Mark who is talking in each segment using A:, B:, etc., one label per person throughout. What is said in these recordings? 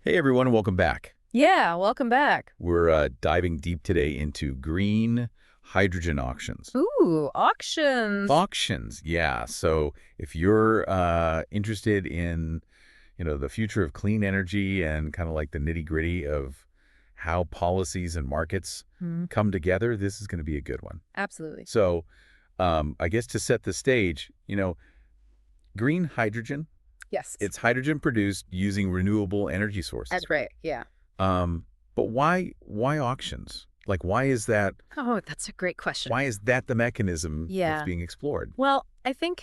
A: Hey everyone, welcome back.
B: Yeah, welcome back.
A: We're diving deep today into green hydrogen auctions.
B: Ooh, auctions.
A: Auctions, yeah. So if you're interested in, the future of clean energy and kind of like the nitty-gritty of how policies and markets
B: Hmm.
A: come together, this is going to be a good one.
B: Absolutely.
A: So I guess to set the stage, green hydrogen,
B: Yes,
A: it's hydrogen produced using renewable energy sources.
B: that's right. Yeah.
A: Um, but why auctions? Like
B: Oh, that's a great question.
A: why is that the mechanism that's
B: Yeah.
A: being explored?
B: Well, I think,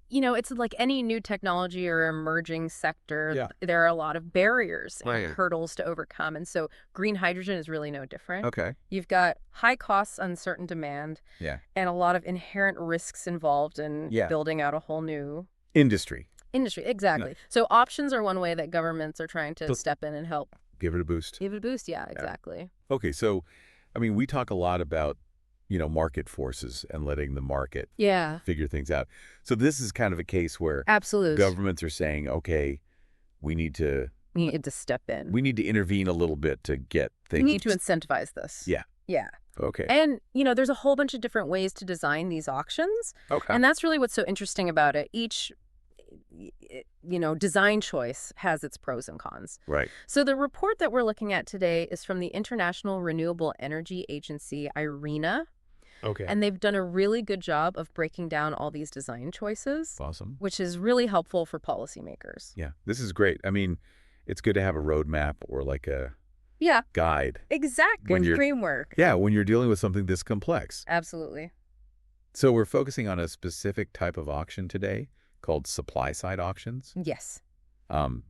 B: it's like any new technology or emerging sector,
A: Yeah.
B: there are a lot of barriers and
A: Right.
B: hurdles to overcome. And so green hydrogen is really no different.
A: Okay.
B: You've got high costs, uncertain demand,
A: Yeah.
B: and a lot of inherent risks involved in
A: Yeah.
B: building out a whole new
A: Industry.
B: industry.
A: No.
B: Exactly. So options are one way that governments are trying to
A: So
B: step in and help
A: give it a boost.
B: give it a boost. Yeah,
A: Yeah.
B: exactly.
A: Okay. So, I mean, we talk a lot about, market forces and letting the market
B: Yeah,
A: figure things out. So this is kind of a case where
B: absolute.
A: governments are saying, okay, we need to
B: We need to step in.
A: we need to intervene a little bit to get
B: We
A: things.
B: need to incentivize this.
A: Yeah.
B: Yeah.
A: Okay.
B: And, there's a whole bunch of different ways to design these auctions.
A: Okay.
B: And that's really what's so interesting about it. Each, design choice has its pros and cons.
A: Right.
B: So the report that we're looking at today is from the International Renewable Energy Agency, IRENA.
A: Okay.
B: And they've done a really good job of breaking down all these design choices,
A: Awesome.
B: which is really helpful for policymakers.
A: Yeah, this is great. I mean, it's good to have a roadmap or like a
B: Yeah,
A: guide.
B: exactly.
A: When you're-
B: Framework.
A: Yeah, when you're dealing with something this complex.
B: Absolutely.
A: So we're focusing on a specific type of auction today called supply-side auctions.
B: Yes.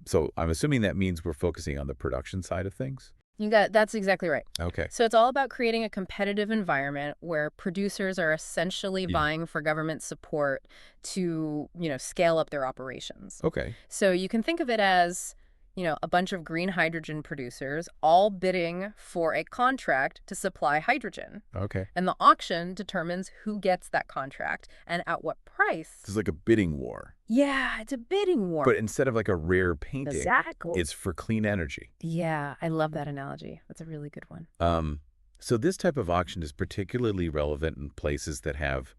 A: So I'm assuming that means we're focusing on the production side of things.
B: That's exactly right.
A: Okay.
B: So it's all about creating a competitive environment where producers are essentially
A: Yeah.
B: vying for government support to, scale up their operations.
A: Okay.
B: So you can think of it as, a bunch of green hydrogen producers all bidding for a contract to supply hydrogen.
A: Okay.
B: And the auction determines who gets that contract and at what price.
A: This is like a bidding war.
B: Yeah, it's a bidding war.
A: But instead of like a rare painting,
B: Exactly.
A: it's for clean energy.
B: Yeah, I love that analogy. That's a really good one.
A: So this type of auction is particularly relevant in places that have,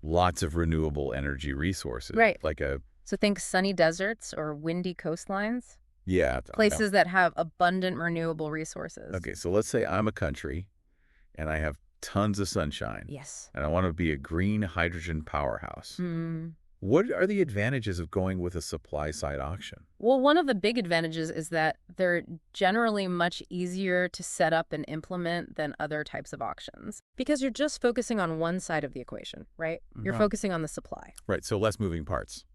A: lots of renewable energy resources.
B: Right.
A: Like
B: So think sunny deserts or windy coastlines.
A: yeah.
B: Places that have abundant renewable resources.
A: Okay, so let's say I'm a country and I have tons of sunshine
B: Yes.
A: and I want to be a green hydrogen powerhouse.
B: Mm.
A: What are the advantages of going with a supply side auction?
B: Well, one of the big advantages is that they're generally much easier to set up and implement than other types of auctions because you're just focusing on one side of the equation, right? You're
A: Mhm.
B: focusing on the supply.
A: Right, so less moving parts.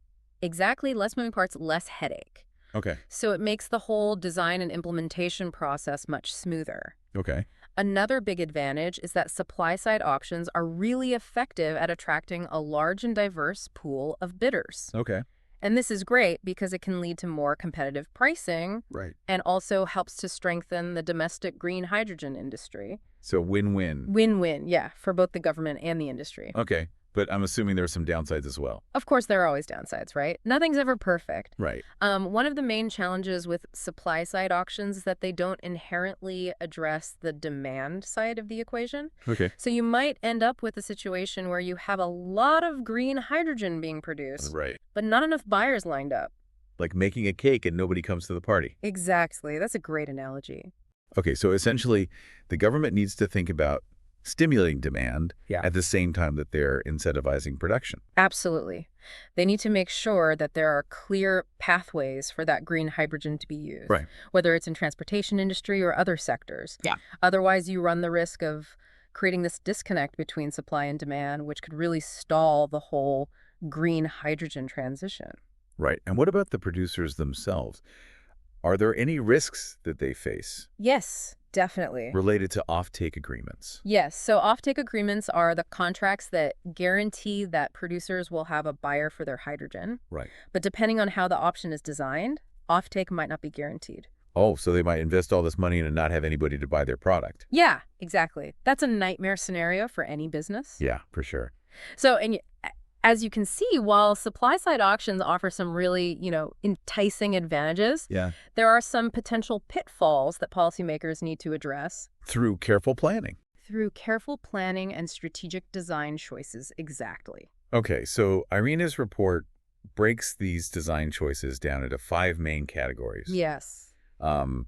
B: Exactly. Less moving parts, less headache.
A: Okay.
B: So it makes the whole design and implementation process much smoother.
A: Okay.
B: Another big advantage is that supply-side auctions are really effective at attracting a large and diverse pool of bidders.
A: Okay.
B: And this is great because it can lead to more competitive pricing
A: Right.
B: and also helps to strengthen the domestic green hydrogen industry.
A: So win-win.
B: Win-win, yeah, for both the government and the industry.
A: Okay. But I'm assuming there are some downsides as well.
B: Of course, there are always downsides, right? Nothing's ever perfect.
A: Right.
B: One of the main challenges with supply-side auctions is that they don't inherently address the demand side of the equation.
A: Okay.
B: So you might end up with a situation where you have a lot of green hydrogen being produced,
A: Right.
B: but not enough buyers lined up.
A: Like making a cake and nobody comes to the party.
B: Exactly. That's a great analogy.
A: Okay, so essentially the government needs to think about stimulating demand
B: Yeah.
A: at the same time that they're incentivizing production.
B: Absolutely. They need to make sure that there are clear pathways for that green hydrogen to be used,
A: Right.
B: whether it's in transportation industry or other sectors.
A: Yeah.
B: Otherwise, you run the risk of creating this disconnect between supply and demand, which could really stall the whole green hydrogen transition.
A: Right. And what about the producers themselves? Are there any risks that they face
B: Yes, definitely.
A: related to offtake agreements?
B: Yes, so offtake agreements are the contracts that guarantee that producers will have a buyer for their hydrogen.
A: Right.
B: But depending on how the option is designed, offtake might not be guaranteed.
A: Oh, so they might invest all this money in and not have anybody to buy their product.
B: Yeah, exactly. That's a nightmare scenario for any business.
A: Yeah, for sure.
B: So, as you can see, while supply-side auctions offer some really, enticing advantages,
A: Yeah.
B: there are some potential pitfalls that policymakers need to address
A: Through careful planning.
B: through careful planning and strategic design choices. Exactly.
A: Okay, so IRENA's report breaks these design choices down into 5 main categories.
B: Yes.
A: Um,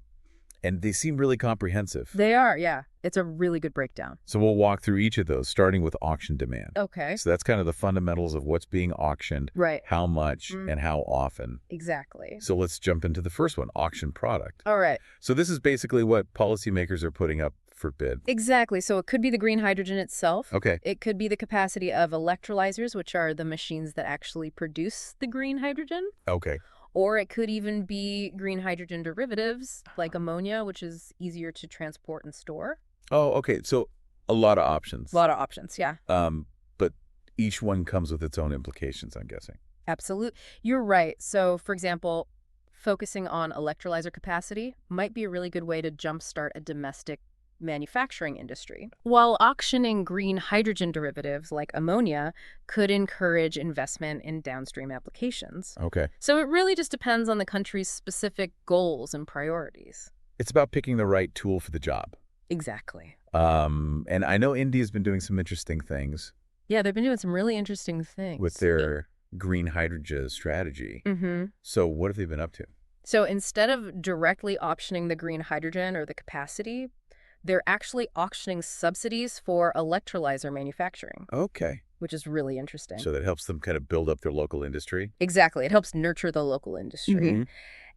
A: and they seem really comprehensive.
B: They are, yeah. It's a really good breakdown.
A: So we'll walk through each of those, starting with auction demand.
B: Okay.
A: So that's kind of the fundamentals of what's being auctioned,
B: Right.
A: how much, and how often.
B: Exactly.
A: So let's jump into the first one, auction product.
B: All right.
A: So this is basically what policymakers are putting up for bid.
B: Exactly. So it could be the green hydrogen itself.
A: Okay.
B: It could be the capacity of electrolyzers, which are the machines that actually produce the green hydrogen.
A: Okay.
B: Or it could even be green hydrogen derivatives, like ammonia, which is easier to transport and store.
A: Oh, okay. So a lot of options.
B: A lot of options, yeah.
A: But each one comes with its own implications, I'm guessing.
B: Absolutely. You're right. So, for example, focusing on electrolyzer capacity might be a really good way to jumpstart a domestic manufacturing industry, while auctioning green hydrogen derivatives like ammonia could encourage investment in downstream applications.
A: Okay.
B: So it really just depends on the country's specific goals and priorities.
A: It's about picking the right tool for the job.
B: Exactly.
A: And I know India's been doing some interesting things
B: Yeah, they've been doing some really interesting things.
A: with their green hydrogen strategy.
B: Mm-hmm.
A: So what have they been up to?
B: So instead of directly optioning the green hydrogen or the capacity, they're actually auctioning subsidies for electrolyzer manufacturing,
A: Okay.
B: which is really interesting.
A: So that helps them kind of build up their local industry.
B: Exactly. It helps nurture the local industry.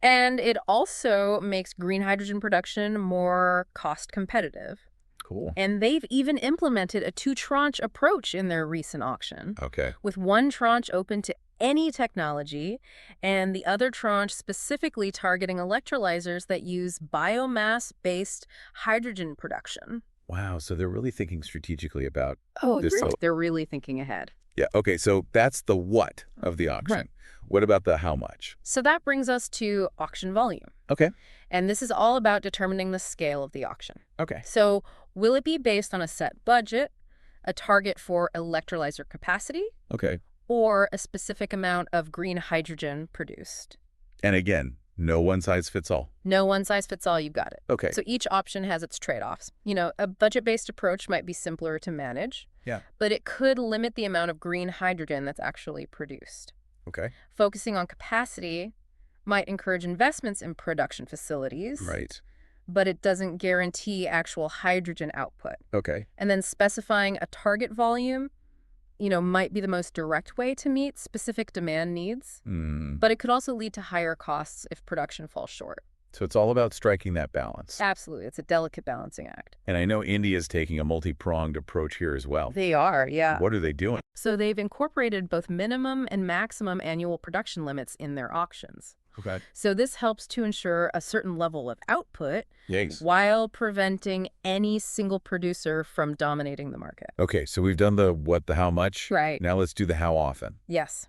B: And it also makes green hydrogen production more cost competitive.
A: Cool.
B: And they've even implemented a 2-tranche approach in their recent auction,
A: Okay.
B: with one tranche open to any technology and the other tranche specifically targeting electrolyzers that use biomass-based hydrogen production.
A: Wow. So they're really thinking strategically about
B: Oh,
A: this.
B: really? They're really thinking ahead.
A: Yeah. Okay. So that's the what of the auction.
B: Right.
A: What about the how much?
B: So that brings us to auction volume.
A: Okay.
B: And this is all about determining the scale of the auction.
A: Okay.
B: So will it be based on a set budget, a target for electrolyzer capacity,
A: Okay.
B: or a specific amount of green hydrogen produced?
A: And again, no one size fits all.
B: No one size fits all, you got it.
A: Okay.
B: So each option has its trade-offs. A budget-based approach might be simpler to manage,
A: Yeah.
B: but it could limit the amount of green hydrogen that's actually produced.
A: Okay.
B: Focusing on capacity might encourage investments in production facilities,
A: Right.
B: but it doesn't guarantee actual hydrogen output.
A: Okay.
B: And then specifying a target volume, might be the most direct way to meet specific demand needs, but it could also lead to higher costs if production falls short.
A: So it's all about striking that balance.
B: Absolutely. It's a delicate balancing act.
A: And I know India's taking a multi-pronged approach here as well.
B: They are, yeah.
A: What are they doing?
B: So they've incorporated both minimum and maximum annual production limits in their auctions.
A: Okay.
B: So this helps to ensure a certain level of output
A: Yikes.
B: while preventing any single producer from dominating the market.
A: Okay, so we've done the what, the how much.
B: Right.
A: Now let's do the how often.
B: Yes.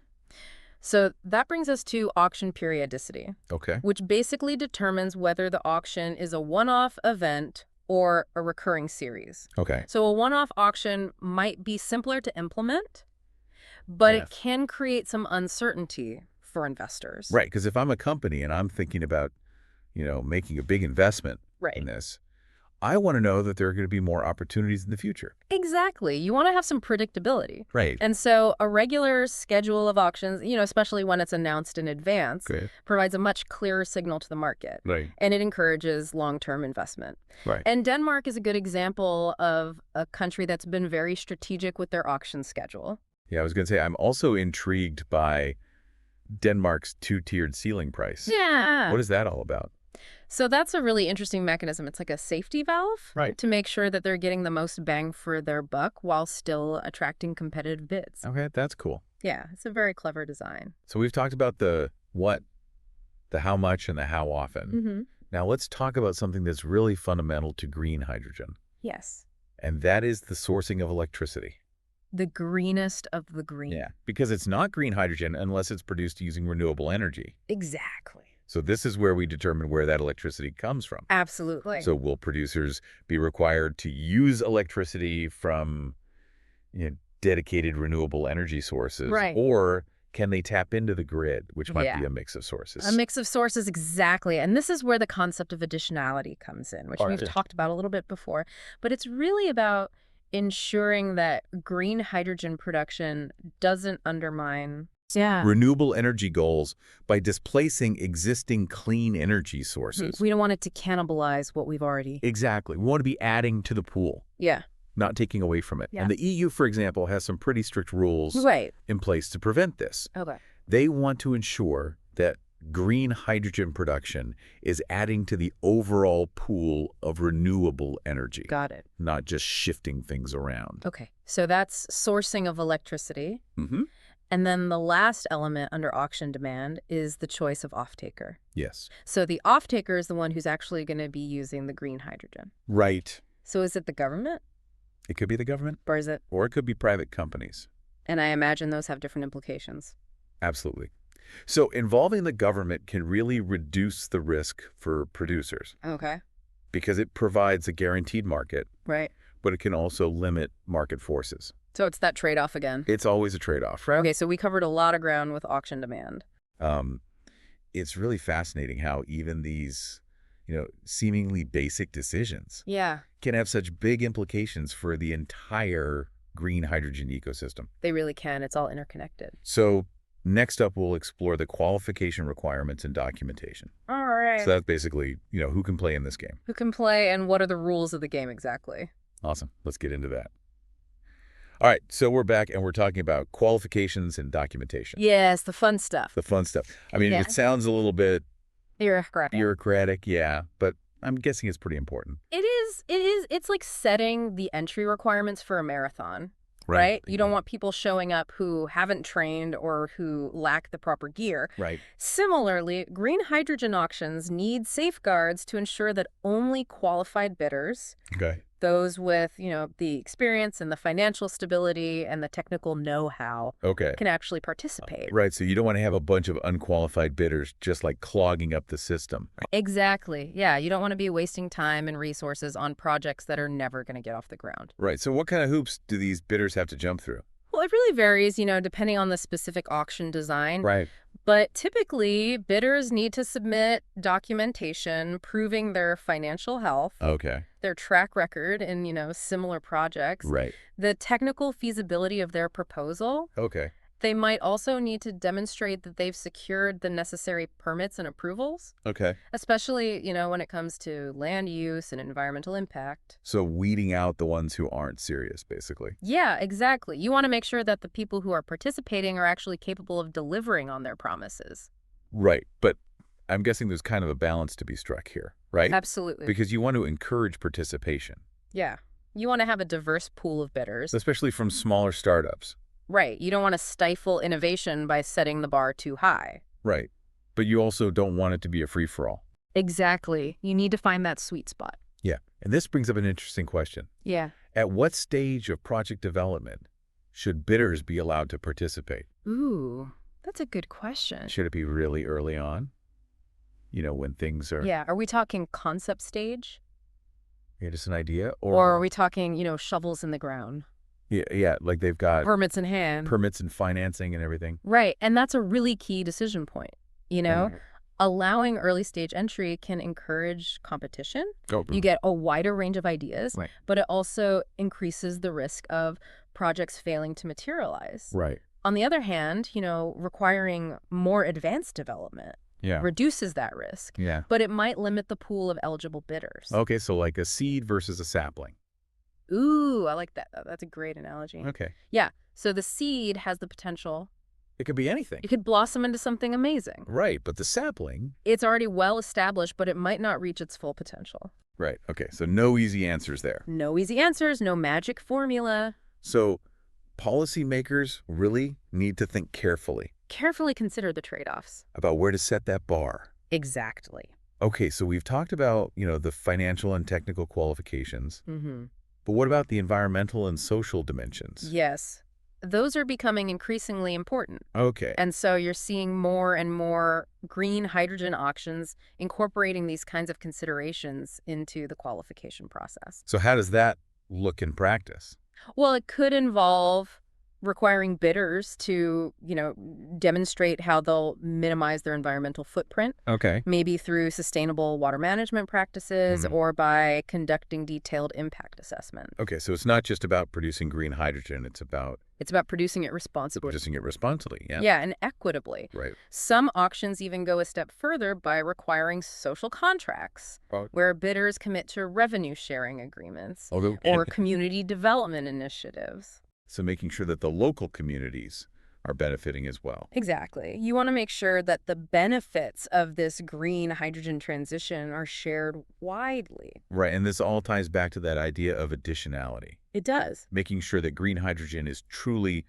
B: So that brings us to auction periodicity,
A: Okay.
B: which basically determines whether the auction is a one-off event or a recurring series.
A: Okay.
B: So a one-off auction might be simpler to implement, but
A: Yeah.
B: it can create some uncertainty for investors.
A: Right, because if I'm a company and I'm thinking about, making a big investment
B: Right.
A: in this, I want to know that there are going to be more opportunities in the future.
B: Exactly. You want to have some predictability.
A: Right.
B: And so a regular schedule of auctions, especially when it's announced in advance,
A: Great.
B: provides a much clearer signal to the market.
A: Right.
B: And it encourages long-term investment.
A: Right.
B: And Denmark is a good example of a country that's been very strategic with their auction schedule.
A: Yeah, I was going to say, I'm also intrigued by Denmark's 2-tiered ceiling price.
B: Yeah.
A: What is that all about?
B: So that's a really interesting mechanism. It's like a safety valve
A: Right.
B: to make sure that they're getting the most bang for their buck while still attracting competitive bids.
A: Okay, that's cool.
B: Yeah, it's a very clever design.
A: So we've talked about the what, the how much, and the how often.
B: Mm-hmm.
A: Now let's talk about something that's really fundamental to green hydrogen,
B: Yes.
A: and that is the sourcing of electricity.
B: The greenest of the green.
A: Yeah, because it's not green hydrogen unless it's produced using renewable energy.
B: Exactly.
A: So this is where we determine where that electricity comes from.
B: Absolutely.
A: So will producers be required to use electricity from dedicated renewable energy sources,
B: Right.
A: or can they tap into the grid, which might
B: Yeah.
A: be a mix of
B: A
A: sources?
B: mix of sources, exactly. And this is where the concept of additionality comes in, which
A: All
B: we've
A: right.
B: talked about a little bit before. But it's really about ensuring that green hydrogen production doesn't undermine. Yeah.
A: Renewable energy goals by displacing existing clean energy sources.
B: We don't want it to cannibalize what we've already.
A: Exactly. We want to be adding to the pool,
B: Yeah.
A: not taking away from it.
B: Yeah.
A: And the EU, for example, has some pretty strict rules
B: Right.
A: in place to prevent this.
B: Okay.
A: They want to ensure that green hydrogen production is adding to the overall pool of renewable energy,
B: Got it.
A: not just shifting things around.
B: Okay. So that's sourcing of electricity.
A: Mm-hmm.
B: And then the last element under auction demand is the choice of off-taker.
A: Yes.
B: So the off-taker is the one who's actually going to be using the green hydrogen.
A: Right.
B: So is it the government
A: It could be the government,
B: or is it?
A: or it could be private companies.
B: And I imagine those have different implications.
A: Absolutely. So involving the government can really reduce the risk for producers
B: Okay.
A: because it provides a guaranteed market,
B: Right.
A: but it can also limit market forces.
B: So it's that trade-off again.
A: It's always a trade-off, right?
B: Okay, so we covered a lot of ground with auction demand.
A: Um, it's really fascinating how even these, seemingly basic decisions
B: Yeah,
A: can have such big implications for the entire green hydrogen ecosystem.
B: they really can. It's all interconnected.
A: So next up, we'll explore the qualification requirements and documentation.
B: All right.
A: So that's basically, who can play in this game.
B: Who can play and what are the rules of the game exactly?
A: Awesome. Let's get into that. All right, so we're back and we're talking about qualifications and documentation.
B: Yes, the fun stuff.
A: The fun stuff. I mean,
B: Yeah.
A: it sounds a little bit
B: Bureaucratic.
A: yeah, but I'm guessing it's pretty important.
B: It is. It's like setting the entry requirements for a marathon, right? You don't want people showing up who haven't trained or who lack the proper gear.
A: Right.
B: Similarly, green hydrogen auctions need safeguards to ensure that only qualified bidders,
A: Okay.
B: those with, the experience and the financial stability and the technical know-how,
A: Okay.
B: can actually participate.
A: Right, so you don't want to have a bunch of unqualified bidders just like clogging up the system.
B: Exactly. Yeah, you don't want to be wasting time and resources on projects that are never going to get off the ground.
A: Right, so what kind of hoops do these bidders have to jump through?
B: Well, it really varies, depending on the specific auction design.
A: Right.
B: But typically, bidders need to submit documentation proving their financial health,
A: Okay.
B: their track record in, similar projects,
A: Right.
B: the technical feasibility of their proposal.
A: Okay.
B: They might also need to demonstrate that they've secured the necessary permits and approvals,
A: Okay.
B: especially, when it comes to land use and environmental impact.
A: So weeding out the ones who aren't serious, basically.
B: Yeah, exactly. You want to make sure that the people who are participating are actually capable of delivering on their promises.
A: Right, but I'm guessing there's kind of a balance to be struck here, right?
B: Absolutely.
A: Because you want to encourage participation,
B: Yeah. You want to have a diverse pool of bidders.
A: especially from smaller startups.
B: Right. You don't want to stifle innovation by setting the bar too high.
A: Right, but you also don't want it to be a free-for-all.
B: Exactly. You need to find that sweet spot.
A: Yeah, and this brings up an interesting question.
B: Yeah.
A: At what stage of project development should bidders be allowed to participate?
B: Ooh, that's a good question.
A: Should it be really early on? When things are
B: Yeah. Are we talking concept stage?
A: just an idea?
B: Or are we talking, shovels in the ground?
A: Yeah, like they've got
B: Permits in hand?
A: permits and financing and everything.
B: Right. And that's a really key decision point.
A: Mhm.
B: Allowing early stage entry can encourage competition.
A: Oh,
B: You get a wider range of ideas,
A: Right.
B: but it also increases the risk of projects failing to materialize.
A: Right.
B: On the other hand, requiring more advanced development
A: Yeah.
B: reduces that risk,
A: Yeah.
B: but it might limit the pool of eligible bidders.
A: Okay, so like a seed versus a sapling.
B: Ooh, I like that. That's a great analogy.
A: Okay.
B: Yeah. So the seed has the potential.
A: It could be anything.
B: It could blossom into something amazing.
A: Right, but the sapling.
B: It's already well established, but it might not reach its full potential.
A: Right. Okay, so no easy answers there.
B: No easy answers, no magic formula.
A: So policymakers really need to think carefully
B: Carefully consider the trade-offs.
A: about where to set that bar.
B: Exactly.
A: Okay, so we've talked about, the financial and technical qualifications,
B: Mm-hmm.
A: but what about the environmental and social dimensions?
B: Yes. Those are becoming increasingly important.
A: Okay.
B: And so you're seeing more and more green hydrogen auctions incorporating these kinds of considerations into the qualification process.
A: So how does that look in practice?
B: Well, it could involve requiring bidders to, demonstrate how they'll minimize their environmental footprint,
A: Okay.
B: maybe through sustainable water management practices
A: Mhm.
B: or by conducting detailed impact assessment.
A: Okay, so it's not just about producing green hydrogen, it's about
B: It's about producing it responsibly.
A: producing it responsibly. Yeah.
B: Yeah, and equitably.
A: Right.
B: Some auctions even go a step further by requiring social contracts,
A: Oh,
B: where bidders commit to revenue sharing agreements
A: although,
B: or community development initiatives.
A: so making sure that the local communities are benefiting as well.
B: Exactly. You want to make sure that the benefits of this green hydrogen transition are shared widely.
A: Right, and this all ties back to that idea of additionality,
B: It does.
A: making sure that green hydrogen is truly,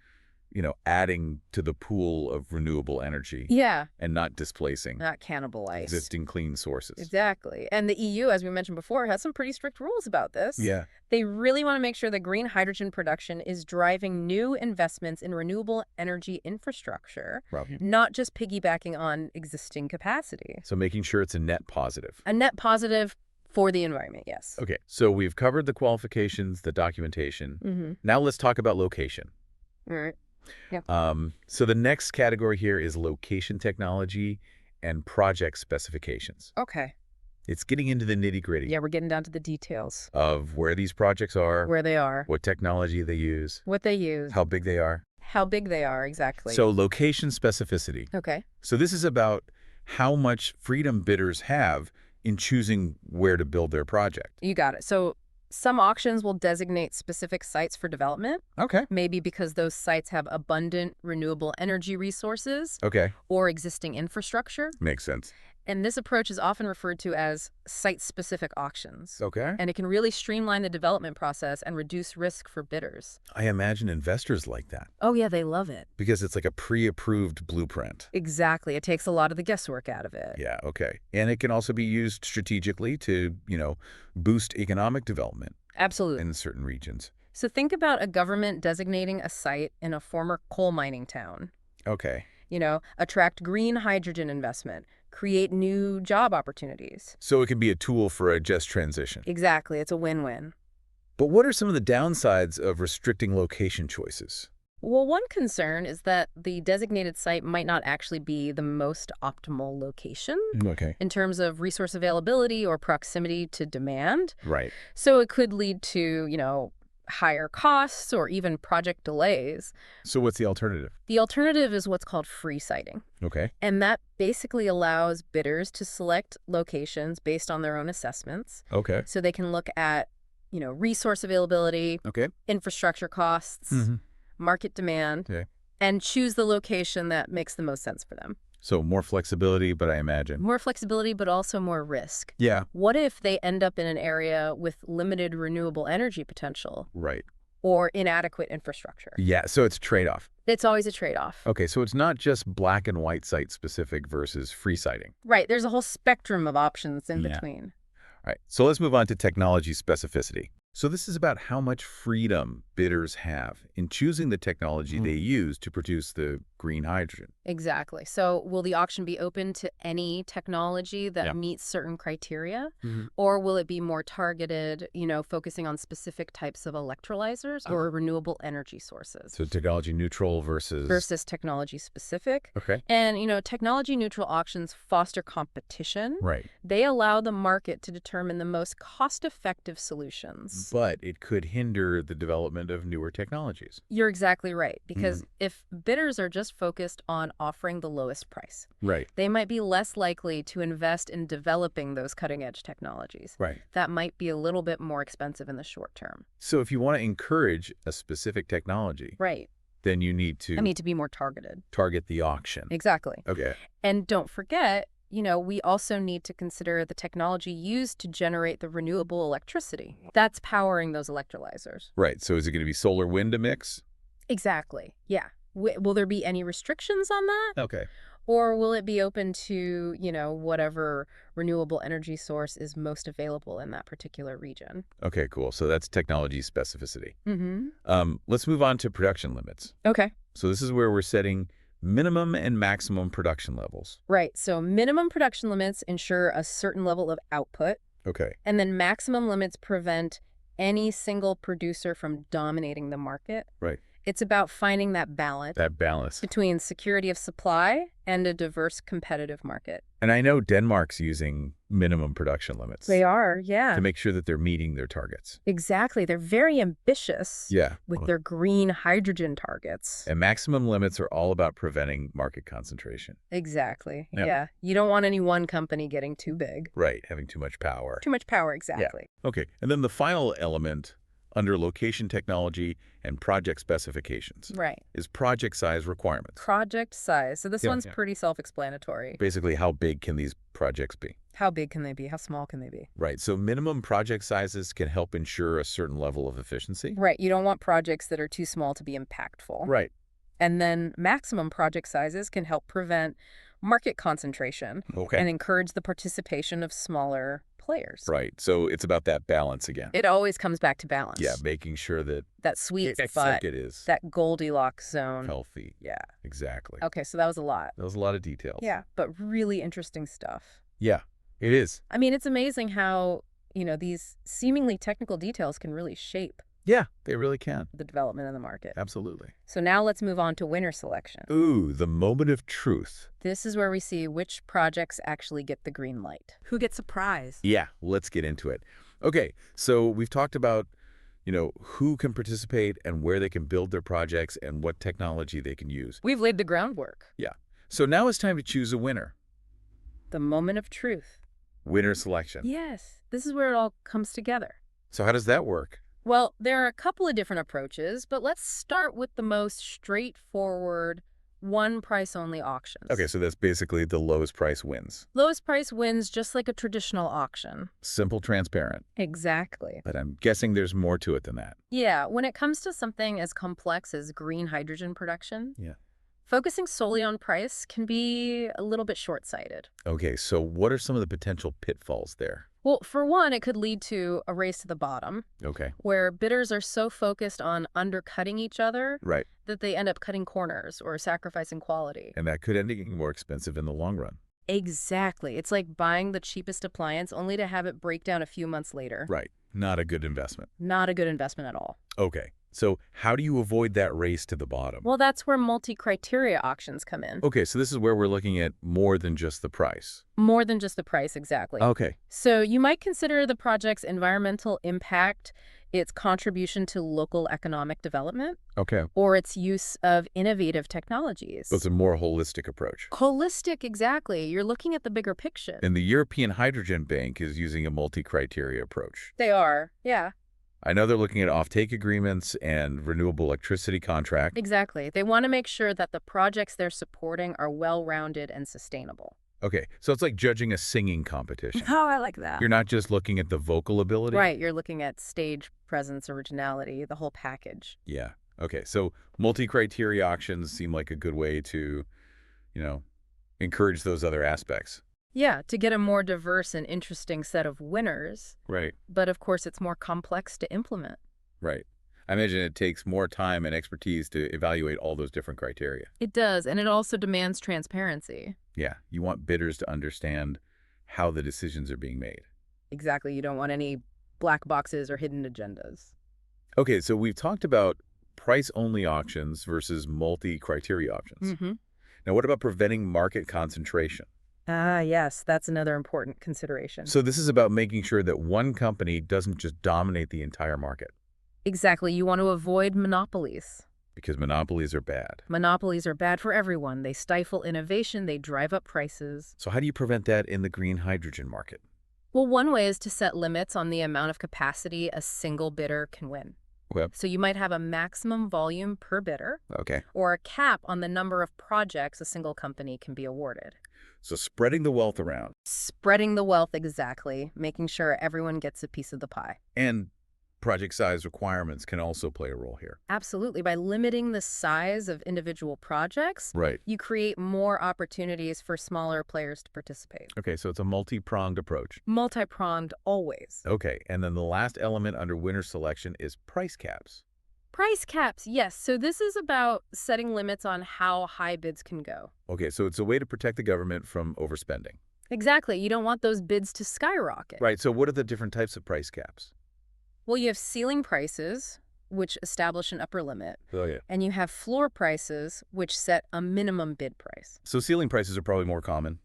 A: adding to the pool of renewable energy
B: Yeah,
A: and not displacing
B: not cannibalize.
A: existing clean sources.
B: Exactly. And the EU, as we mentioned before, has some pretty strict rules about this.
A: Yeah.
B: They really want to make sure that green hydrogen production is driving new investments in renewable energy infrastructure,
A: Right.
B: not just piggybacking on existing capacity.
A: So making sure it's a net positive.
B: A net positive for the environment, yes.
A: Okay, so we've covered the qualifications, the documentation.
B: Mm-hmm.
A: Now let's talk about location.
B: All right.
A: So the next category here is location technology and project specifications.
B: Okay.
A: It's getting into the nitty-gritty
B: Yeah, we're getting down to the details.
A: of where these projects are,
B: Where they are,
A: what technology they use,
B: what they use,
A: how big they are.
B: how big they are, exactly.
A: So location specificity.
B: Okay.
A: So this is about how much freedom bidders have in choosing where to build their project.
B: You got it. So some auctions will designate specific sites for development,
A: Okay.
B: maybe because those sites have abundant renewable energy resources
A: Okay.
B: or existing infrastructure.
A: Makes sense.
B: And this approach is often referred to as site-specific auctions.
A: Okay.
B: And it can really streamline the development process and reduce risk for bidders.
A: I imagine investors like that
B: Oh, yeah, they love it.
A: because it's like a pre-approved blueprint.
B: Exactly. It takes a lot of the guesswork out of it.
A: Yeah, okay. And it can also be used strategically to, boost economic development
B: Absolutely.
A: in certain regions.
B: So think about a government designating a site in a former coal mining town.
A: Okay.
B: Attract green hydrogen investment, create new job opportunities.
A: So it can be a tool for a just transition.
B: Exactly. It's a win-win.
A: But what are some of the downsides of restricting location choices?
B: Well, one concern is that the designated site might not actually be the most optimal location
A: Okay.
B: in terms of resource availability or proximity to demand.
A: Right.
B: So it could lead to, higher costs or even project delays.
A: So what's the alternative?
B: The alternative is what's called free siting.
A: Okay.
B: And that basically allows bidders to select locations based on their own assessments.
A: Okay.
B: So they can look at, resource availability,
A: Okay.
B: infrastructure costs,
A: Mm-hmm.
B: market demand,
A: Okay.
B: and choose the location that makes the most sense for them.
A: So more flexibility, but I imagine.
B: More flexibility, but also more risk.
A: Yeah.
B: What if they end up in an area with limited renewable energy potential
A: Right.
B: or inadequate infrastructure?
A: Yeah, so it's a trade-off.
B: It's always a trade-off.
A: Okay, so it's not just black and white site specific versus free siting.
B: Right. There's a whole spectrum of options in
A: Yeah.
B: between.
A: All right, so let's move on to technology specificity. So this is about how much freedom bidders have in choosing the technology they use to produce the green hydrogen.
B: Exactly. So will the auction be open to any technology that
A: Yeah.
B: meets certain criteria?
A: Mhm.
B: Or will it be more targeted, focusing on specific types of electrolyzers or renewable energy sources
A: So technology neutral
B: versus technology specific?
A: Okay.
B: And, technology neutral auctions foster competition.
A: Right.
B: They allow the market to determine the most cost-effective solutions.
A: But it could hinder the development of newer technologies.
B: You're exactly right, because if bidders are just focused on offering the lowest price,
A: Right.
B: they might be less likely to invest in developing those cutting-edge technologies.
A: Right.
B: That might be a little bit more expensive in the short term.
A: So if you want to encourage a specific technology,
B: Right.
A: then you need to
B: To be more targeted.
A: target the auction.
B: Exactly.
A: Okay.
B: And don't forget, we also need to consider the technology used to generate the renewable electricity. That's powering those electrolyzers.
A: Right. So is it going to be solar wind to mix?
B: Exactly. Yeah. Will there be any restrictions on that?
A: Okay.
B: Or will it be open to, whatever renewable energy source is most available in that particular region?
A: Okay, cool. So that's technology specificity.
B: Mm-hmm.
A: Let's move on to production limits.
B: Okay.
A: So this is where we're setting minimum and maximum production levels.
B: Right. So minimum production limits ensure a certain level of output,
A: Okay.
B: and then maximum limits prevent any single producer from dominating the market.
A: Right.
B: It's about finding that balance
A: That balance.
B: between security of supply and a diverse competitive market.
A: And I know Denmark's using minimum production limits
B: They are, yeah.
A: to make sure that they're meeting their targets.
B: Exactly. They're very ambitious
A: Yeah.
B: with their green hydrogen targets.
A: And maximum limits are all about preventing market concentration.
B: Exactly.
A: Yeah.
B: Yeah. You don't want any one company getting too big.
A: Right, having too much power.
B: Too much power, exactly.
A: Okay, and then the final element under location technology and project specifications
B: Right.
A: is project size requirements.
B: Project size. So this
A: Yeah,
B: one's
A: yeah.
B: pretty self-explanatory.
A: Basically, how big can these projects be?
B: How big can they be? How small can they be?
A: Right, so minimum project sizes can help ensure a certain level of efficiency.
B: Right. You don't want projects that are too small to be impactful.
A: Right.
B: And then maximum project sizes can help prevent market concentration
A: Okay.
B: and encourage the participation of smaller players.
A: Right, so it's about that balance again.
B: It always comes back to balance.
A: Yeah, making sure that
B: That sweet
A: the
B: spot,
A: circuit is
B: that Goldilocks zone.
A: healthy.
B: Yeah.
A: Exactly.
B: Okay, so that was a lot.
A: That was a lot of details.
B: Yeah, but really interesting stuff.
A: Yeah, it is.
B: I mean, it's amazing how, these seemingly technical details can really shape
A: Yeah, they really can.
B: the development of the market.
A: Absolutely.
B: So now let's move on to winner selection.
A: Ooh, the moment of truth.
B: This is where we see which projects actually get the green light. Who gets a prize?
A: Yeah, let's get into it. Okay, so we've talked about, who can participate and where they can build their projects and what technology they can use.
B: We've laid the groundwork.
A: Yeah. So now it's time to choose a winner.
B: The moment of truth.
A: Winner selection.
B: Yes, this is where it all comes together.
A: So how does that work?
B: Well, there are a couple of different approaches, but let's start with the most straightforward one price only auctions.
A: Okay, so that's basically the lowest price wins.
B: Lowest price wins just like a traditional auction.
A: Simple, transparent.
B: Exactly.
A: But I'm guessing there's more to it than that.
B: Yeah, when it comes to something as complex as green hydrogen production,
A: Yeah.
B: focusing solely on price can be a little bit short-sighted.
A: Okay, so what are some of the potential pitfalls there?
B: Well, for one, it could lead to a race to the bottom,
A: Okay.
B: where bidders are so focused on undercutting each other
A: Right.
B: that they end up cutting corners or sacrificing quality.
A: And that could end up getting more expensive in the long run.
B: Exactly. It's like buying the cheapest appliance only to have it break down a few months later.
A: Right. Not a good investment.
B: Not a good investment at all.
A: Okay. So how do you avoid that race to the bottom?
B: Well, that's where multi-criteria auctions come in.
A: Okay, so this is where we're looking at more than just the price.
B: More than just the price, exactly.
A: Okay.
B: So you might consider the project's environmental impact, its contribution to local economic development,
A: Okay.
B: or its use of innovative technologies.
A: So it's a more holistic approach.
B: Holistic, exactly. You're looking at the bigger picture.
A: And the European Hydrogen Bank is using a multi-criteria approach.
B: They are, yeah.
A: I know they're looking at offtake agreements and renewable electricity contract.
B: Exactly. They want to make sure that the projects they're supporting are well-rounded and sustainable.
A: Okay, so it's like judging a singing competition.
B: Oh, I like that.
A: You're not just looking at the vocal ability.
B: Right. You're looking at stage presence, originality, the whole package.
A: Yeah. Okay, so multi-criteria auctions seem like a good way to, encourage those other aspects.
B: Yeah, to get a more diverse and interesting set of winners.
A: Right.
B: But of course, it's more complex to implement.
A: Right. I imagine it takes more time and expertise to evaluate all those different criteria.
B: It does, and it also demands transparency.
A: Yeah, you want bidders to understand how the decisions are being made.
B: Exactly. You don't want any black boxes or hidden agendas.
A: Okay, so we've talked about price-only auctions versus multi-criteria auctions.
B: Mm-hmm.
A: Now, what about preventing market concentration?
B: Ah, yes, that's another important consideration.
A: So this is about making sure that one company doesn't just dominate the entire market,
B: Exactly. You want to avoid monopolies.
A: because monopolies are bad.
B: Monopolies are bad for everyone. They stifle innovation. They drive up prices.
A: So how do you prevent that in the green hydrogen market?
B: Well, one way is to set limits on the amount of capacity a single bidder can win.
A: Well,
B: So you might have a maximum volume per bidder
A: okay.
B: or a cap on the number of projects a single company can be awarded.
A: So spreading the wealth around
B: Spreading the wealth, exactly, making sure everyone gets a piece of the pie.
A: and project size requirements can also play a role here.
B: Absolutely. By limiting the size of individual projects,
A: Right.
B: you create more opportunities for smaller players to participate.
A: Okay, so it's a multi-pronged approach.
B: Multi-pronged always.
A: Okay, and then the last element under winner selection is price caps.
B: Price caps, yes. So this is about setting limits on how high bids can go.
A: Okay, so it's a way to protect the government from overspending.
B: Exactly. You don't want those bids to skyrocket.
A: Right, so what are the different types of price caps?
B: Well, you have ceiling prices, which establish an upper limit.
A: Oh, yeah.
B: And you have floor prices, which set a minimum bid price.
A: So ceiling prices are probably more common.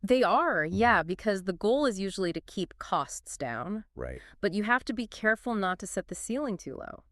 B: They are,
A: Mhm.
B: yeah, because the goal is usually to keep costs down.
A: Right.
B: But you have to be careful not to set the ceiling too low.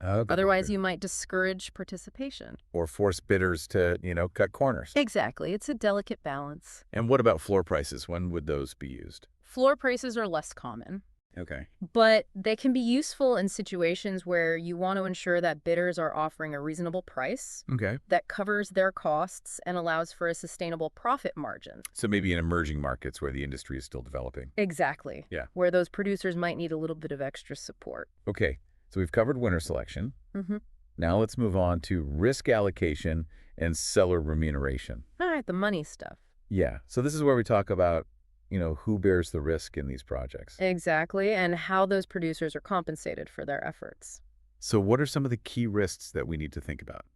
A: Okay.
B: Otherwise,
A: Good.
B: you might discourage participation.
A: Or force bidders to, cut corners.
B: Exactly. It's a delicate balance.
A: And what about floor prices? When would those be used?
B: Floor prices are less common,
A: Okay.
B: but they can be useful in situations where you want to ensure that bidders are offering a reasonable price
A: Okay.
B: that covers their costs and allows for a sustainable profit margin.
A: So maybe in emerging markets where the industry is still developing.
B: Exactly.
A: Yeah.
B: Where those producers might need a little bit of extra support.
A: Okay. So we've covered winner selection.
B: Mm-hmm.
A: Now let's move on to risk allocation and seller remuneration.
B: All right, the money stuff.
A: Yeah. So this is where we talk about, who bears the risk in these projects.
B: Exactly, and how those producers are compensated for their efforts.
A: So what are some of the key risks that we need to think about?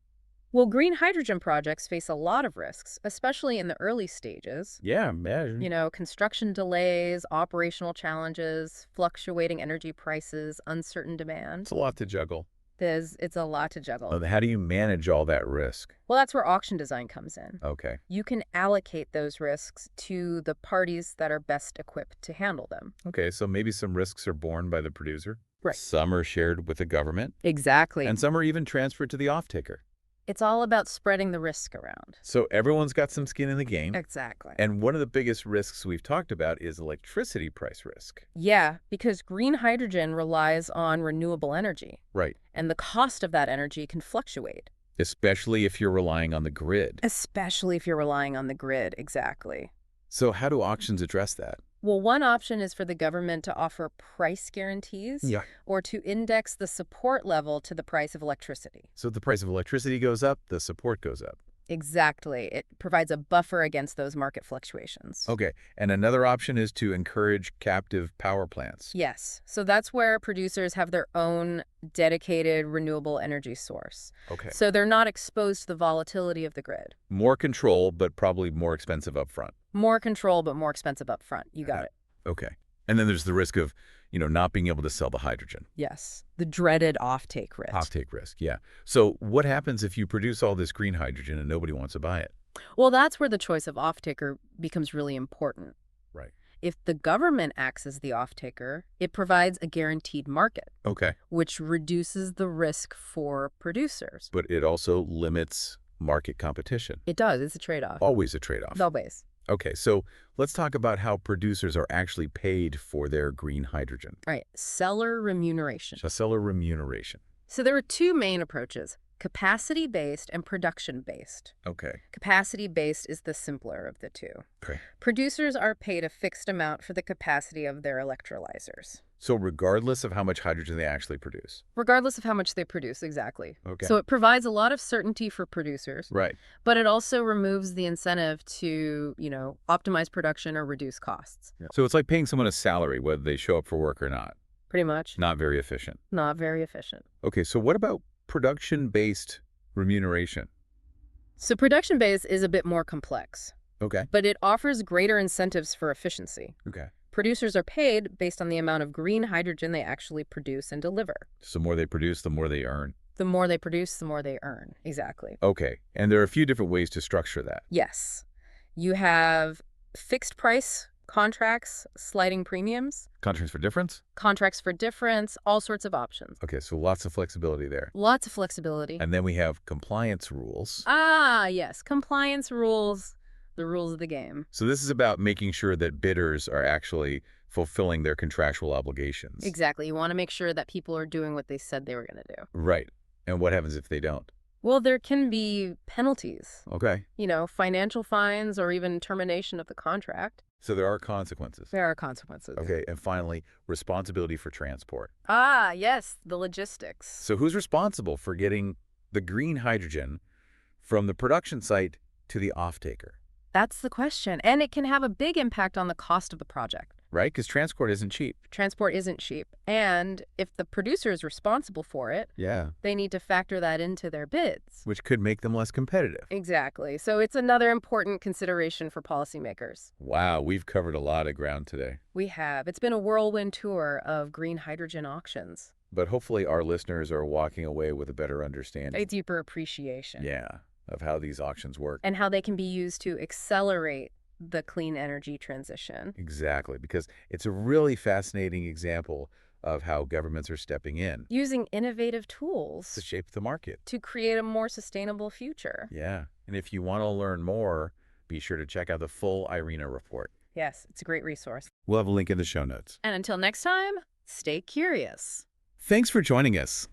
B: Well, green hydrogen projects face a lot of risks, especially in the early stages.
A: Yeah, imagine.
B: Construction delays, operational challenges, fluctuating energy prices, uncertain demand.
A: It's a lot to juggle.
B: It's a lot to juggle.
A: How do you manage all that risk?
B: Well, that's where auction design comes in.
A: Okay.
B: You can allocate those risks to the parties that are best equipped to handle them.
A: Okay, so maybe some risks are borne by the producer.
B: Right.
A: Some are shared with the government.
B: Exactly.
A: And some are even transferred to the off-taker.
B: It's all about spreading the risk around.
A: So everyone's got some skin in the game.
B: Exactly.
A: And one of the biggest risks we've talked about is electricity price risk.
B: Yeah, because green hydrogen relies on renewable energy,
A: Right.
B: and the cost of that energy can fluctuate.
A: Especially if you're relying on the grid.
B: Especially if you're relying on the grid, exactly.
A: So how do auctions address that?
B: Well, one option is for the government to offer price guarantees or to index the support level to the price of electricity.
A: So if the price of electricity goes up, the support goes up.
B: Exactly. It provides a buffer against those market fluctuations.
A: Okay. And another option is to encourage captive power plants.
B: Yes. So that's where producers have their own dedicated renewable energy source.
A: Okay.
B: So they're not exposed to the volatility of the grid.
A: More control, but probably more expensive upfront.
B: More control, but more expensive up front. You got it.
A: Okay. And then there's the risk of, not being able to sell the hydrogen.
B: Yes. The dreaded offtake risk.
A: Offtake risk, yeah. So what happens if you produce all this green hydrogen and nobody wants to buy it?
B: Well, that's where the choice of offtaker becomes really important.
A: Right.
B: If the government acts as the offtaker, it provides a guaranteed market,
A: Okay.
B: which reduces the risk for producers.
A: But it also limits market competition.
B: It does. It's a trade-off.
A: Always a trade-off.
B: Always.
A: Okay, so let's talk about how producers are actually paid for their green hydrogen.
B: All right. Seller remuneration.
A: So seller remuneration.
B: So there are two main approaches, capacity-based and production-based.
A: Okay.
B: Capacity-based is the simpler of the two.
A: Okay.
B: Producers are paid a fixed amount for the capacity of their electrolyzers.
A: So regardless of how much hydrogen they actually produce.
B: Regardless of how much they produce, exactly.
A: Okay.
B: So it provides a lot of certainty for producers,
A: Right.
B: but it also removes the incentive to, optimize production or reduce costs.
A: Yeah. So it's like paying someone a salary, whether they show up for work or not.
B: Pretty much.
A: Not very efficient.
B: Not very efficient.
A: Okay, so what about production-based remuneration?
B: So production-based is a bit more complex,
A: Okay.
B: but it offers greater incentives for efficiency.
A: Okay.
B: Producers are paid based on the amount of green hydrogen they actually produce and deliver.
A: So the more they produce, the more they earn.
B: The more they produce, the more they earn. Exactly.
A: Okay, and there are a few different ways to structure that.
B: Yes. You have fixed price contracts, sliding premiums,
A: Contracts for difference?
B: contracts for difference, all sorts of options.
A: Okay, so lots of flexibility there.
B: Lots of flexibility.
A: And then we have compliance rules.
B: Ah, yes. Compliance rules, the rules of the game.
A: So this is about making sure that bidders are actually fulfilling their contractual obligations.
B: Exactly. You want to make sure that people are doing what they said they were going to do.
A: Right. And what happens if they don't?
B: Well, there can be penalties,
A: Okay.
B: financial fines or even termination of the contract.
A: So there are consequences.
B: There are consequences.
A: Okay, and finally, responsibility for transport.
B: Ah, yes, the logistics.
A: So who's responsible for getting the green hydrogen from the production site to the off-taker?
B: That's the question. And it can have a big impact on the cost of the project.
A: Right? Because transport isn't cheap.
B: Transport isn't cheap. And if the producer is responsible for it,
A: Yeah.
B: they need to factor that into their bids.
A: Which could make them less competitive.
B: Exactly. So it's another important consideration for policymakers.
A: Wow, we've covered a lot of ground today.
B: We have. It's been a whirlwind tour of green hydrogen auctions.
A: But hopefully our listeners are walking away with a better
B: A
A: understanding,
B: deeper appreciation.
A: yeah, of how these auctions work.
B: And how they can be used to accelerate the clean energy transition.
A: Exactly, because it's a really fascinating example of how governments are stepping in
B: Using innovative
A: to
B: tools
A: shape the market.
B: to create a more sustainable future.
A: Yeah. And if you want to learn more, be sure to check out the full IRENA report.
B: Yes, it's a great resource.
A: We'll have a link in the show notes.
B: And until next time, stay curious.
A: Thanks for joining us.